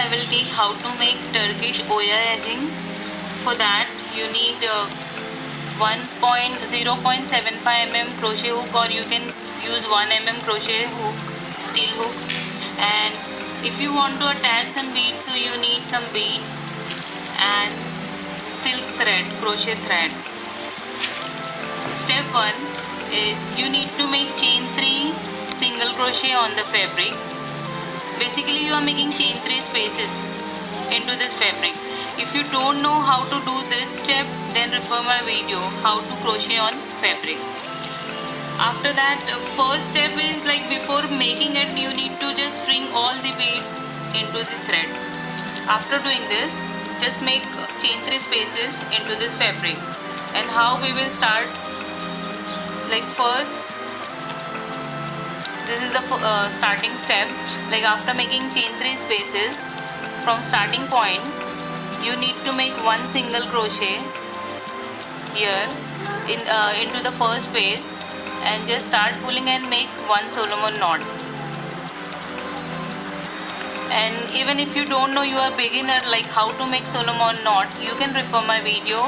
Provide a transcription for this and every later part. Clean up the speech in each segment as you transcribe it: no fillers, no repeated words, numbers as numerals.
I will teach how to make Turkish OYA edging. For that you need 0.75 mm crochet hook, or you can use 1 mm crochet hook, steel hook. And if you want to attach some beads, so you need some beads and silk thread, crochet thread. Step 1 is you need to make chain 3 single crochet on the fabric. Basically you are making chain 3 spaces into this fabric. If you don't know how to do this step, then refer my video how to crochet on fabric. After that, first step is like before making it, you need to just string all the beads into the thread. After doing this, just make chain 3 spaces into this fabric. And how we will start, like first, this is the starting step. Like after making chain 3 spaces, from starting point you need to make 1 single crochet here into the first space, and just start pulling and make 1 Solomon knot. And even if you don't know, you are beginner, like how to make Solomon knot, you can refer my video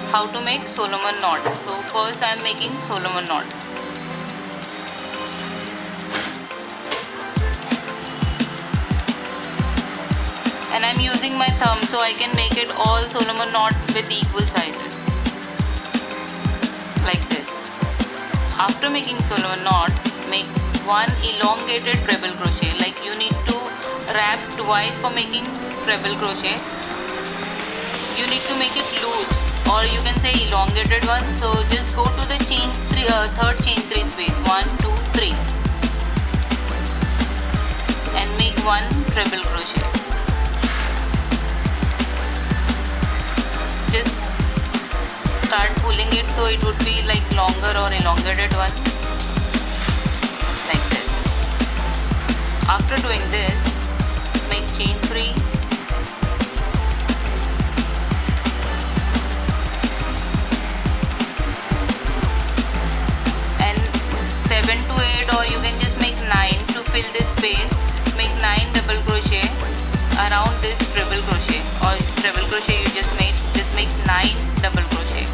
how to make Solomon knot. So first I am making Solomon knot. And I am using my thumb so I can make it all Solomon knot with equal sizes, like this. After making Solomon knot, make 1 elongated treble crochet. Like you need to wrap twice for making treble crochet. You need to make it loose, or you can say elongated one. So just go to the chain 3, third chain 3 space, 1, 2, 3, and make 1 treble crochet. Just start pulling it so it would be like longer or elongated one, like this. After doing this, make chain 3, and 7 to 8, or you can just make 9 to fill this space. Make 9 double crochet around this treble crochet, or treble crochet you just made. Just make 9 double crochet.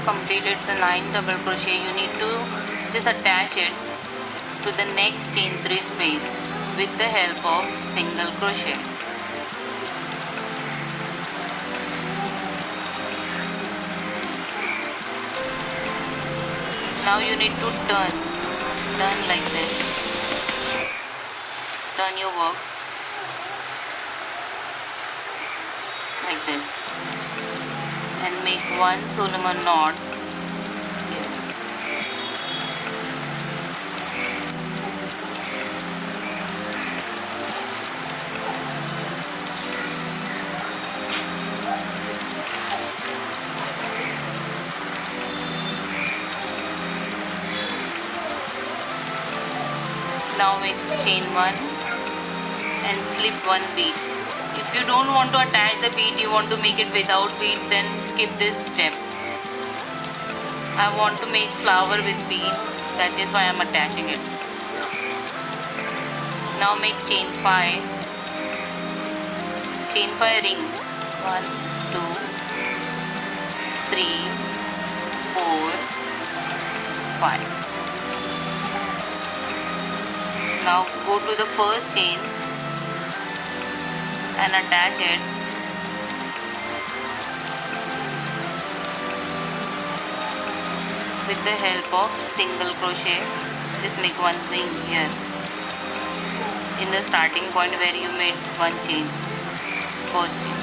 Completed the 9 double crochet, you need to just attach it to the next chain 3 space with the help of single crochet. Now you need to turn like this. Turn your work like this, and make 1 Solomon knot here. Now make chain 1 and slip 1 bead. If you don't want to attach the bead, you want to make it without bead, then skip this step. I want to make flower with beads, that is why I am attaching it. Now make chain 5 ring. 1, 2, 3, 4, 5. Now go to the first chain and attach it. With the help of single crochet, just make one ring here in the starting point where you made one chain, first chain.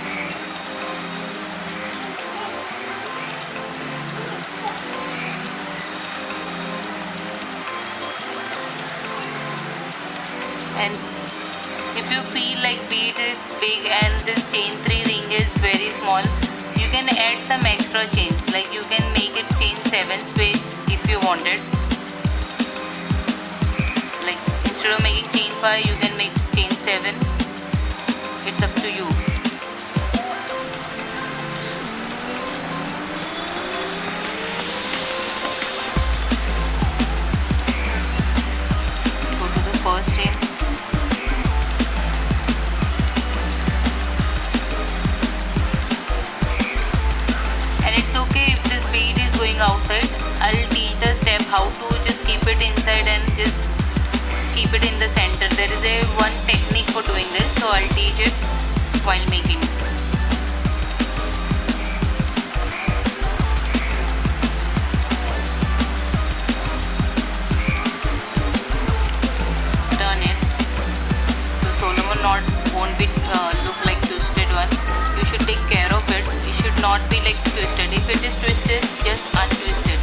And if you feel like bead is big and this chain 3 ring is very small, you can add some extra chains, like you can make it chain 7 space if you wanted. Like instead of making chain 5, you can make chain 7. It's up to you. Go to the first chain. Okay, if this bead is going outside, I'll teach the step how to just keep it inside and just keep it in the center. There is one technique for doing this, so I'll teach it while making. Turn it. So Solomon knot won't be look like twisted one. You should take care of it. It should not be like twisted. If it is twisted, just untwist it.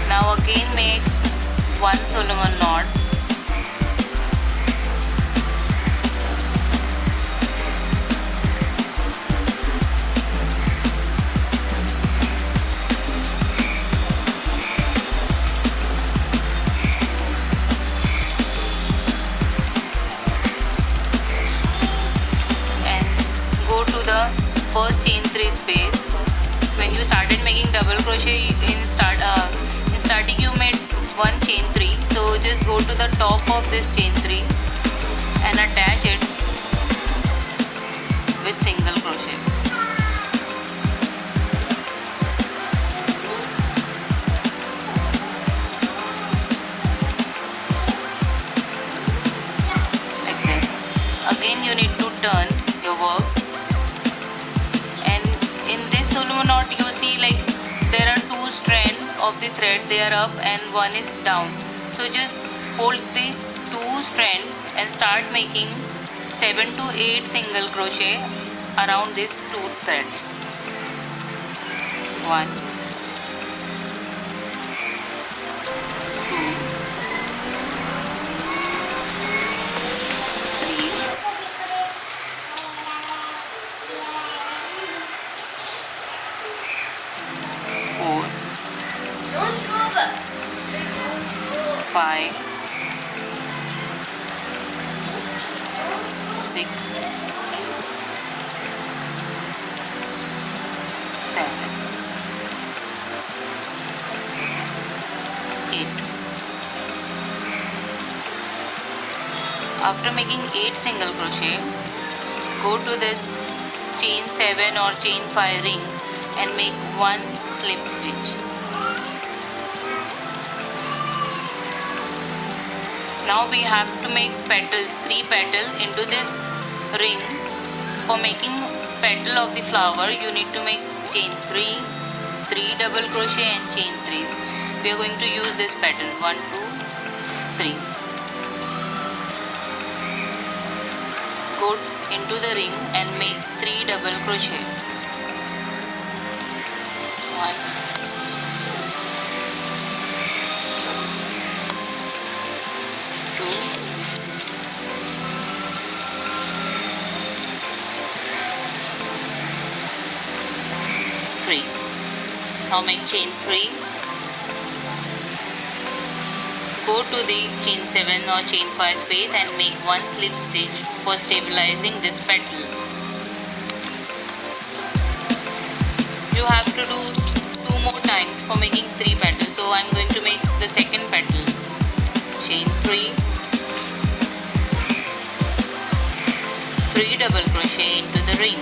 Now again make one Solomon knot. First chain 3 space. When you started making double crochet in starting you made one chain 3, so just go to the top of this chain 3 and attach it with single crochet. Like this. Again you need to turn your work. In this Solomon knot you see like there are 2 strands of the thread, they are up and one is down. So just hold these 2 strands and start making 7 to 8 single crochet around this 2 thread. 1, 5, 6, 7, 8. After making 8 single crochet, go to this chain 7 or chain 5 ring and make one slip stitch. Now we have to make petals, 3 petals into this ring. For making petal of the flower, you need to make chain 3, 3 double crochet and chain 3. We are going to use this pattern 1, 2, 3. Go into the ring and make 3 double crochet. 1, 3. Now make chain 3. Go to the chain 7 or chain 5 space and make one slip stitch for stabilizing this petal. You have to do 2 more times for making 3 petals. So I am going to make the second petal. Chain 3, 3 double crochet into the ring.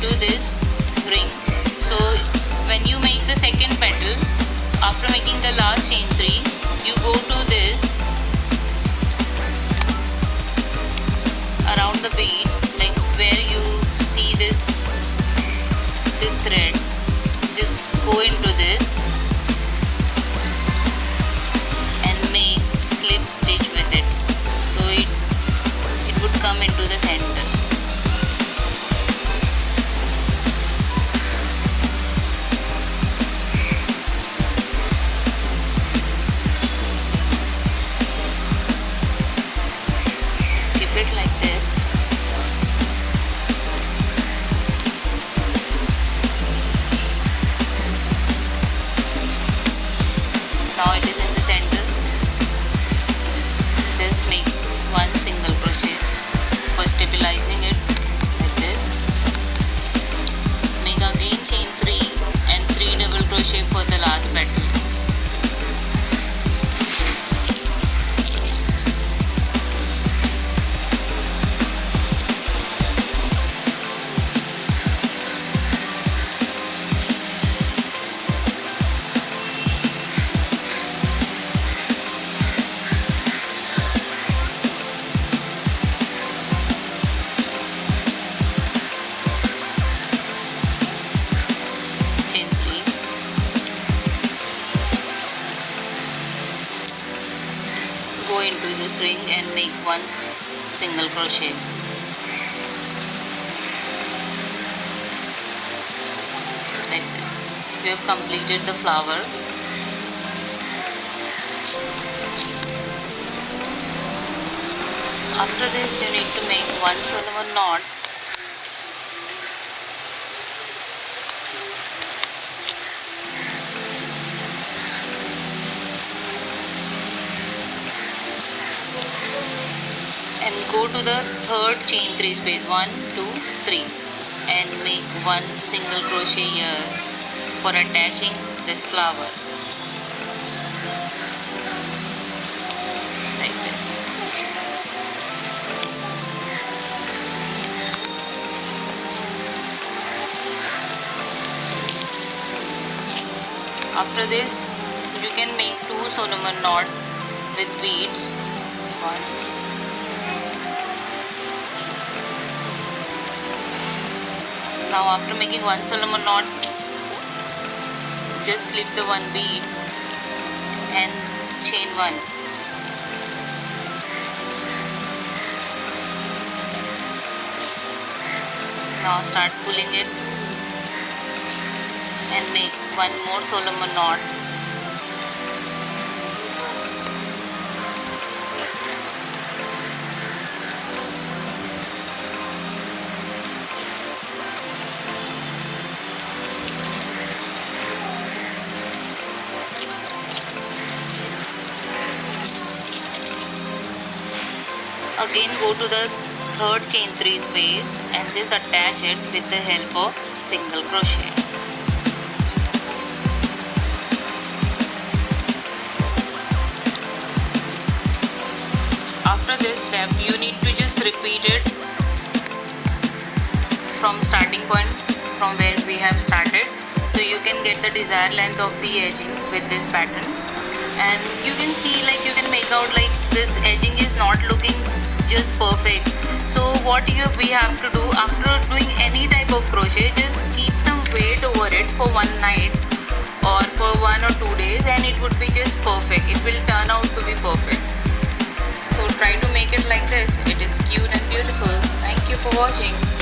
into this ring. So when you make the second petal, after making the last chain 3, you go to this around the bead, like where you see this thread, just go into this and make slip stitch with it, so it would come into the center. Skip it like this. Now it is in the center. Just make one single crochet for stabilizing it like this. Make again chain 3 and 3 double crochet for the last petal. Go into this ring and make one single crochet. Like this. You have completed the flower. After this, you need to make one Solomon knot. And go to the third chain 3 space, 1, 2, 3, and make one single crochet here for attaching this flower, like this. After this, you can make 2 Solomon knot with beads. 1. Now after making one Solomon knot, just slip the one bead and chain 1. Now start pulling it and make one more Solomon knot. Again go to the third chain 3 space and just attach it with the help of single crochet. After this step, you need to just repeat it from starting point, from where we have started, so you can get the desired length of the edging with this pattern. And you can see, like, you can make out like this edging is not looking just perfect. So what we have to do after doing any type of crochet, just keep some weight over it for one night or for 1 or 2 days, and it would be just perfect. It will turn out to be perfect. So try to make it like this. It is cute and beautiful. Thank you for watching.